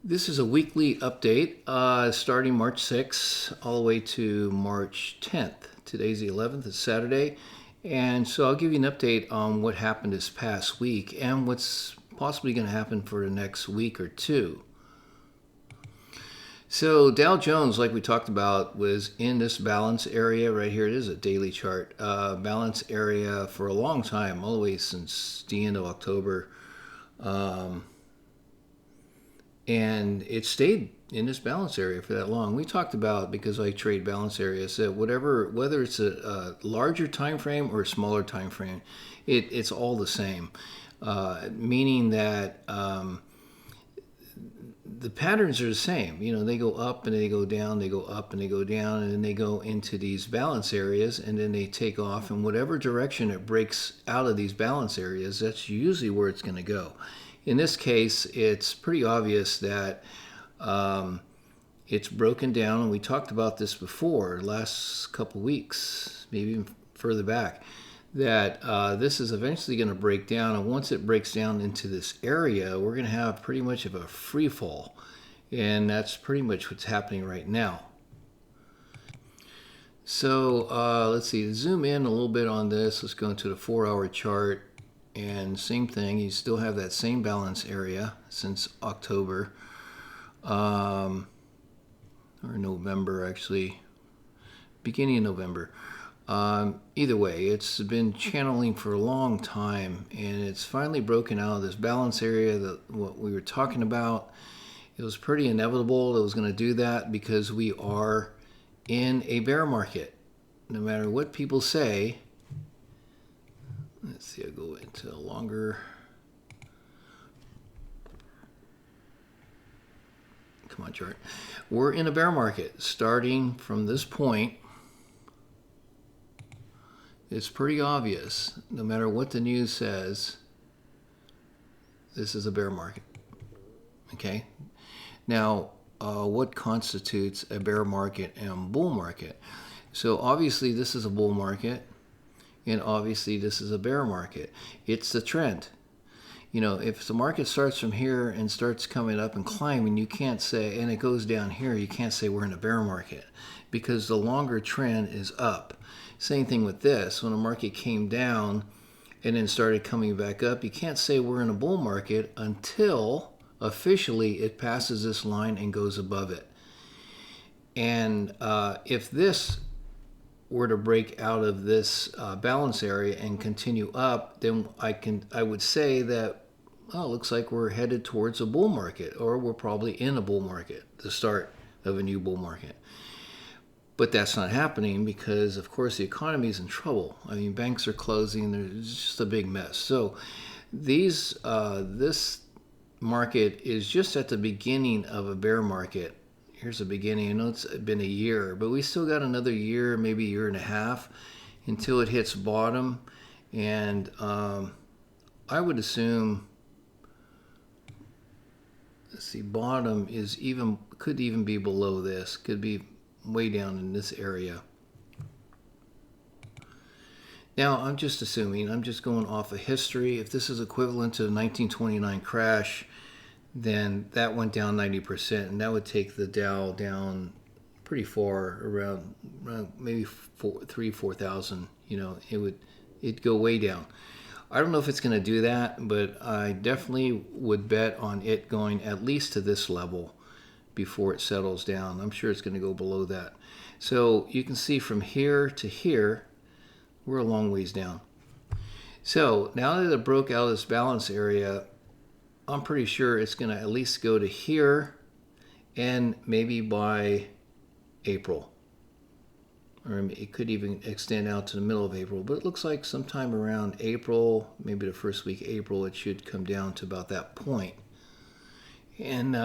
This is a weekly update starting March 6th all the way to March 10th. Today's the 11th, it's Saturday. And so I'll give you an update on what happened this past week and what's possibly going to happen for the next week or two. So Dow Jones, like we talked about, was in this balance area right here. It is a daily chart. Balance area for a long time, all the way since the end of October. And it stayed in this balance area for that long. We talked about, because I trade balance areas, that whether it's a larger time frame or a smaller time frame, it's all the same. Meaning that the patterns are the same. You know, they go up and they go down, they go up and they go down, and then they go into these balance areas, and then they take off. And whatever direction it breaks out of these balance areas, that's usually where it's going to go. In this case, it's pretty obvious that it's broken down, and we talked about this before, last couple weeks, maybe even further back, that this is eventually going to break down, and once it breaks down into this area, we're going to have pretty much of a free fall, and that's pretty much what's happening right now. So let's see, zoom in a little bit on this. Let's go into the 4-hour chart. And same thing, you still have that same balance area since October, or November actually, beginning of November. Either way, it's been channeling for a long time, and it's finally broken out of this balance area that what we were talking about. It was pretty inevitable that it was going to do that because we are in a bear market. No matter what people say. Let's see, I'll go into a longer. Come on, chart. We're in a bear market. Starting from this point, it's pretty obvious, no matter what the news says, this is a bear market. Okay? Now, what constitutes a bear market and bull market? So obviously this is a bull market. And obviously this is a bear market. It's the trend. You know, if the market starts from here and starts coming up and climbing, you can't say, and it goes down here, you can't say we're in a bear market because the longer trend is up. Same thing with this. When the market came down and then started coming back up, you can't say we're in a bull market until officially it passes this line and goes above it. And if this were to break out of this balance area and continue up, then I would say that, well, it looks like we're headed towards a bull market, or we're probably in a bull market, the start of a new bull market. But that's not happening because, of course, the economy is in trouble. I mean, banks are closing. There's just a big mess. So this market is just at the beginning of a bear market. Here's the beginning. I know it's been a year, but we still got another year, maybe a year and a half, until it hits bottom. And I would assume, let's see, bottom could even be below this, could be way down in this area. Now, I'm just assuming, I'm just going off of history. If this is equivalent to the 1929 crash, then that went down 90%, and that would take the Dow down pretty far, around maybe 4,000. You know, it'd go way down. I don't know if it's going to do that, but I definitely would bet on it going at least to this level before it settles down. I'm sure it's going to go below that. So you can see from here to here, we're a long ways down. So now that it broke out of this balance area, I'm pretty sure it's going to at least go to here, and maybe by April. Or it could even extend out to the middle of April. But it looks like sometime around April, maybe the first week of April, it should come down to about that point. And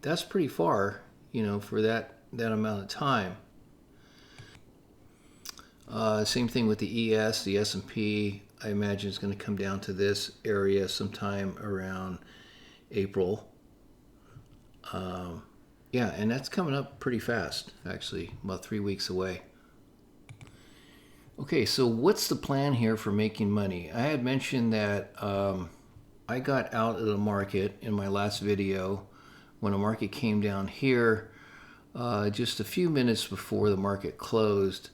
that's pretty far, you know, for that amount of time. Same thing with the ES, the S&P. I imagine it's going to come down to this area sometime around April. Yeah, and that's coming up pretty fast, actually, about 3 weeks away. Okay, so what's the plan here for making money? I had mentioned that I got out of the market in my last video when the market came down here just a few minutes before the market closed.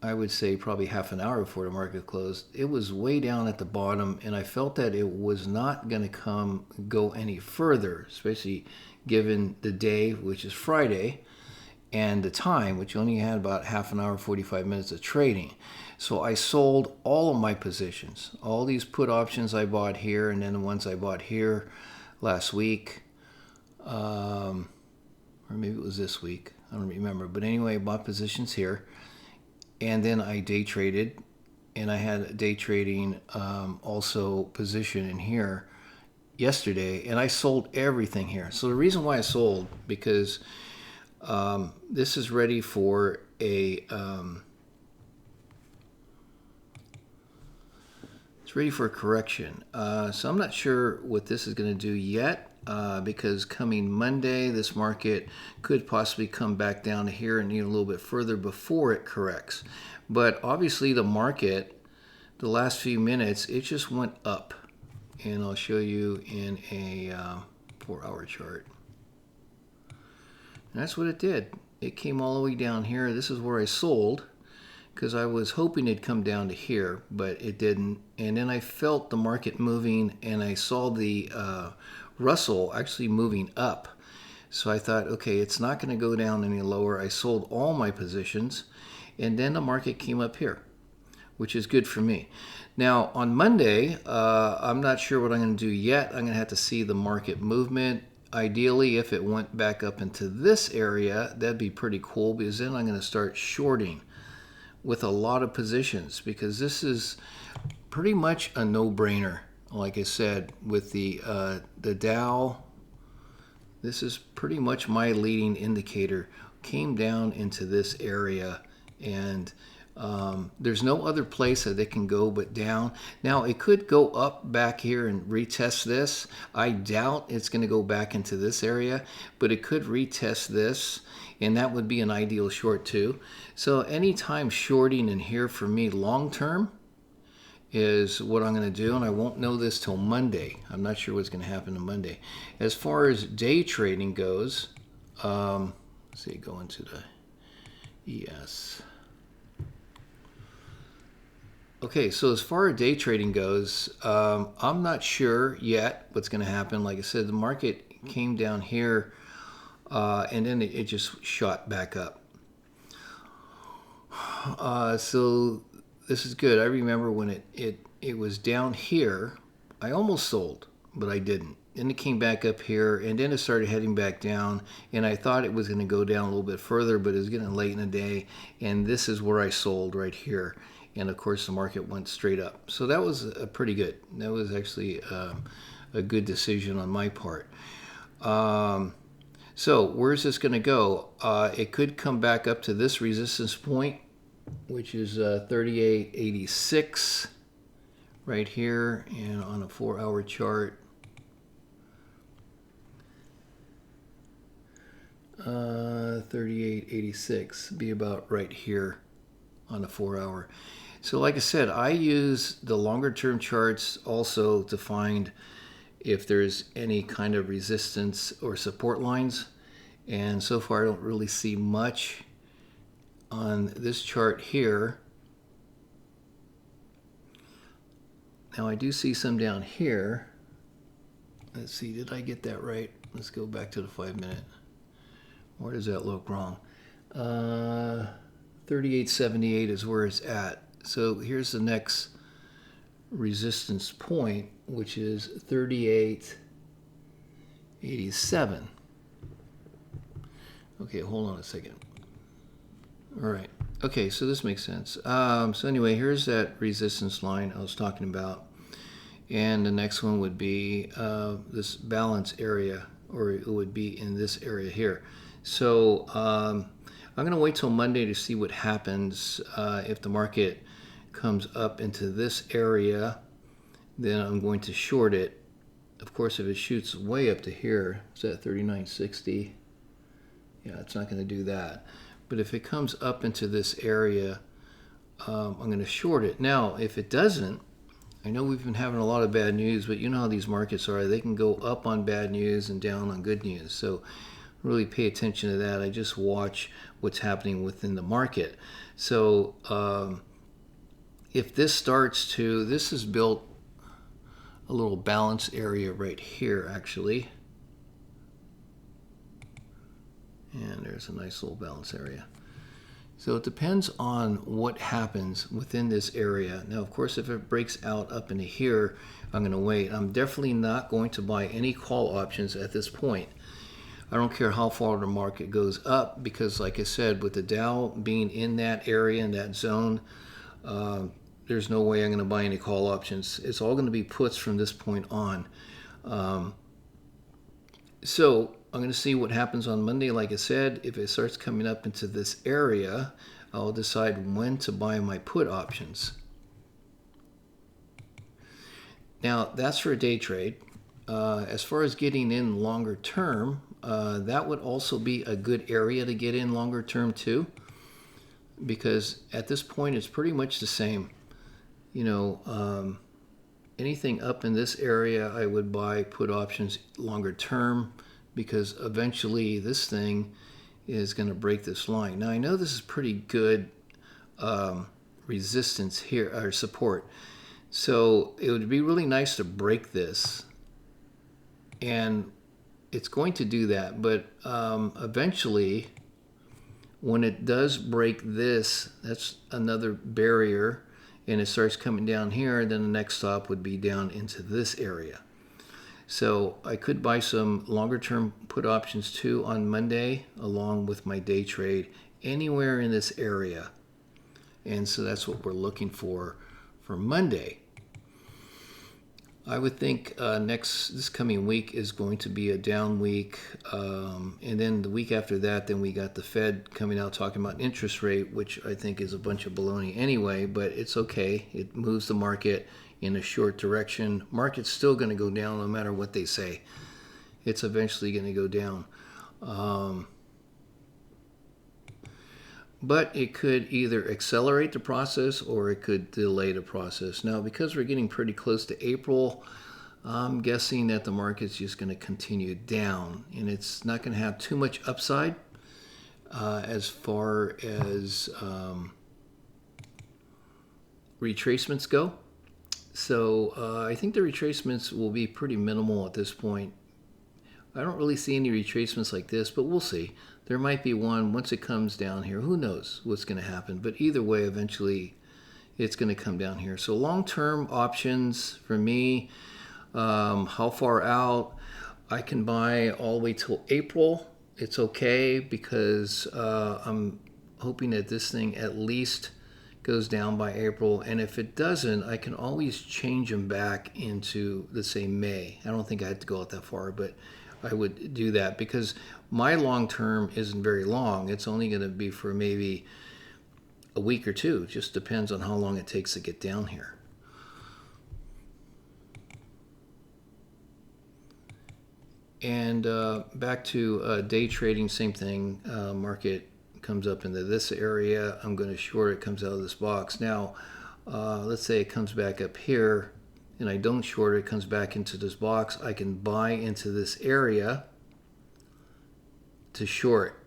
I would say probably half an hour before the market closed, it was way down at the bottom, and I felt that it was not going to go any further, especially given the day, which is Friday, and the time, which only had about half an hour, 45 minutes of trading. So I sold all of my positions, all these put options I bought here, and then the ones I bought here last week, or maybe it was this week, I don't remember. But anyway, I bought positions here. And then I day traded, and I had day trading also position in here yesterday, and I sold everything here. So the reason why I sold, because this is ready for a it's ready for a correction. So I'm not sure what this is going to do yet. Because coming Monday, this market could possibly come back down to here and need a little bit further before it corrects. But obviously the market, the last few minutes, it just went up. And I'll show you in a 4-hour chart. And that's what it did. It came all the way down here. This is where I sold, because I was hoping it'd come down to here, but it didn't. And then I felt the market moving, and I saw the Russell actually moving up. So I thought, okay, it's not going to go down any lower. I sold all my positions, and then the market came up here, which is good for me. Now on Monday, I'm not sure what I'm going to do yet. I'm going to have to see the market movement. Ideally, if it went back up into this area, that'd be pretty cool, because then I'm going to start shorting with a lot of positions, because this is pretty much a no-brainer. Like I said, with the Dow, this is pretty much my leading indicator. Came down into this area, and there's no other place that it can go but down. Now, it could go up back here and retest this. I doubt it's going to go back into this area, but it could retest this, and that would be an ideal short too. So anytime shorting in here for me long term is what I'm going to do, and I won't know this till Monday. I'm not sure what's going to happen on Monday. As far as day trading goes, let's see, go into the ES. Okay, so as far as day trading goes, I'm not sure yet what's going to happen. Like I said, the market came down here, and then it just shot back up. So this is good. I remember when it was down here, I almost sold, but I didn't. Then it came back up here, and then it started heading back down, and I thought it was going to go down a little bit further, but it was getting late in the day, and this is where I sold right here. And of course the market went straight up. So that was pretty good. That was actually a good decision on my part. So where's this going to go? It could come back up to this resistance point, which is 38.86 right here, and on a 4-hour chart. 38.86 be about right here on a 4-hour. So like I said, I use the longer term charts also to find if there's any kind of resistance or support lines, and so far I don't really see much on this chart here. Now I do see some down here. Let's see, did I get that right? Let's go back to the 5-minute. Where does that look wrong? 38.78 is where it's at. So here's the next resistance point, which is 38.87. Okay, hold on a second. All right. Okay, so this makes sense. So anyway, here's that resistance line I was talking about. And the next one would be this balance area, or it would be in this area here. So I'm going to wait till Monday to see what happens. If the market comes up into this area, then I'm going to short it. Of course, if it shoots way up to here, it's at 39.60. Yeah, it's not going to do that. But if it comes up into this area, I'm going to short it. Now, if it doesn't, I know we've been having a lot of bad news, but you know how these markets are. They can go up on bad news and down on good news. So really pay attention to that. I just watch what's happening within the market. So if this starts to, this is built a little balance area right here actually. And there's a nice little balance area. So it depends on what happens within this area. Now, of course, if it breaks out up into here, I'm going to wait. I'm definitely not going to buy any call options at this point. I don't care how far the market goes up because, like I said, with the Dow being in that area, in that zone, there's no way I'm going to buy any call options. It's all going to be puts from this point on. So I'm going to see what happens on Monday. Like I said, if it starts coming up into this area, I'll decide when to buy my put options. Now, that's for a day trade. As far as getting in longer term, that would also be a good area to get in longer term too, because at this point it's pretty much the same. You know, anything up in this area I would buy put options longer term, because eventually this thing is going to break this line. Now I know this is pretty good resistance here, or support, so it would be really nice to break this, and it's going to do that. But eventually when it does break this, that's another barrier, and it starts coming down here, then the next stop would be down into this area. So I could buy some longer term put options too on Monday, along with my day trade anywhere in this area. And so that's what we're looking for Monday. I would think this coming week is going to be a down week, and then the week after that, then we got the Fed coming out talking about interest rate, which I think is a bunch of baloney anyway, but it's okay. It moves the market in a short direction. Market's still going to go down no matter what they say. It's eventually going to go down. But it could either accelerate the process or it could delay the process. Now, because we're getting pretty close to April, I'm guessing that the market's just going to continue down, and it's not going to have too much upside as far as retracements go. So I think the retracements will be pretty minimal at this point. I don't really see any retracements like this, but we'll see. There might be one once it comes down here. Who knows what's going to happen? But either way, eventually it's going to come down here. So long-term options for me, how far out? I can buy all the way till April. It's okay because I'm hoping that this thing at least goes down by April. And if it doesn't, I can always change them back into, let's say, May. I don't think I have to go out that far, but I would do that because my long term isn't very long. It's only going to be for maybe a week or two. It just depends on how long it takes to get down here. And back to day trading, same thing. Market comes up into this area. I'm going to short it, comes out of this box. Now, let's say it comes back up here, and I don't short it, comes back into this box. I can buy into this area to short,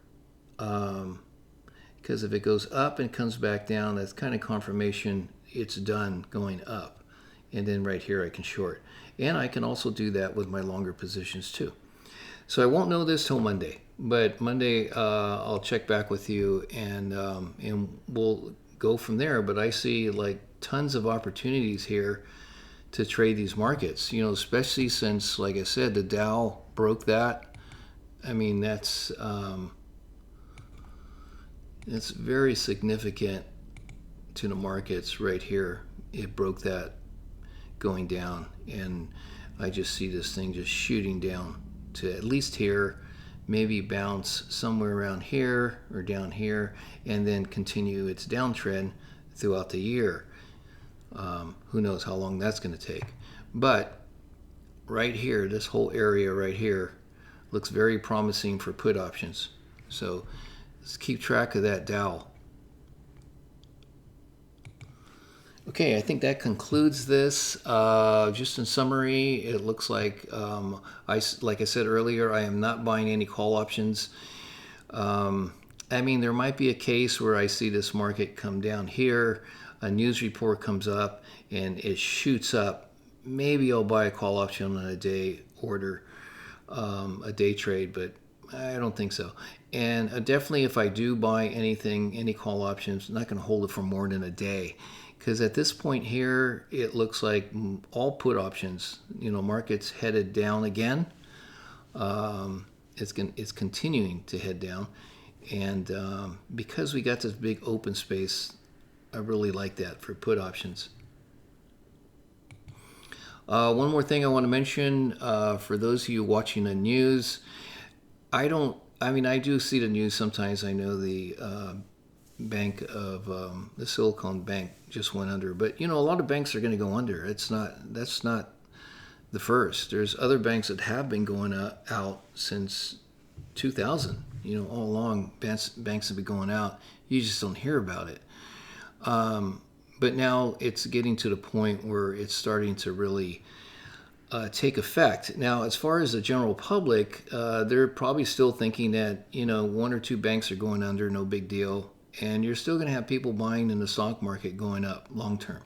because if it goes up and comes back down, that's kind of confirmation it's done going up. And then right here I can short, and I can also do that with my longer positions too. So I won't know this till Monday, but Monday I'll check back with you, and we'll go from there. But I see like tons of opportunities here to trade these markets, you know, especially since, like I said, the Dow broke that. I mean, that's very significant to the markets right here. It broke that going down, and I just see this thing just shooting down to at least here, maybe bounce somewhere around here or down here, and then continue its downtrend throughout the year. Who knows how long that's going to take. But right here, this whole area right here looks very promising for put options. So let's keep track of that Dow. Okay, I think that concludes this. Just in summary, it looks like like I said earlier, I am not buying any call options. I mean, there might be a case where I see this market come down here, a news report comes up, and it shoots up. Maybe I'll buy a call option on a day order, a day trade, but I don't think so. And definitely, if I do buy anything, any call options, I'm not going to hold it for more than a day. Because at this point here, it looks like all put options, market's headed down again. It's continuing to head down. And because we got this big open space, I really like that for put options. One more thing I want to mention for those of you watching the news, I do see the news sometimes. I know the bank of the Silicon Bank just went under, but a lot of banks are going to go under. That's not the first. There's other banks that have been going out since 2000. All along, banks have been going out. You just don't hear about it. But now it's getting to the point where it's starting to really take effect. Now, as far as the general public, they're probably still thinking that, one or two banks are going under, no big deal. And you're still going to have people buying in the stock market going up long term.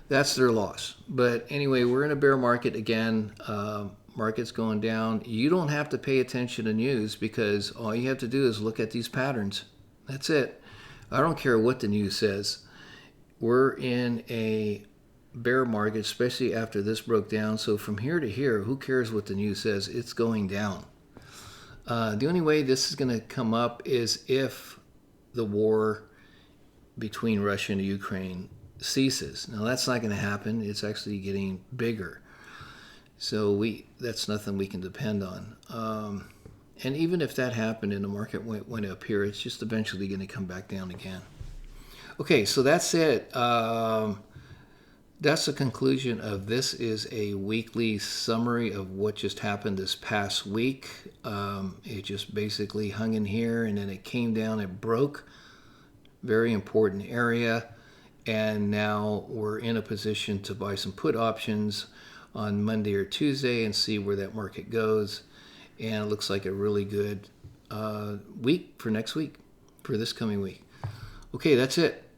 That's their loss. But anyway, we're in a bear market again. Market's going down. You don't have to pay attention to news because all you have to do is look at these patterns. That's it. I don't care what the news says. We're in a bear market, especially after this broke down. So from here to here, who cares what the news says? It's going down. The only way this is going to come up is if the war between Russia and Ukraine ceases. Now that's not going to happen. It's actually getting bigger. So that's nothing we can depend on. And even if that happened and the market went up here, it's just eventually going to come back down again. Okay, so that's it. That's the conclusion of this is a weekly summary of what just happened this past week. It just basically hung in here and then it came down, it broke. Very important area. And now we're in a position to buy some put options on Monday or Tuesday and see where that market goes. And it looks like a really good week for next week, for this coming week. Okay, that's it.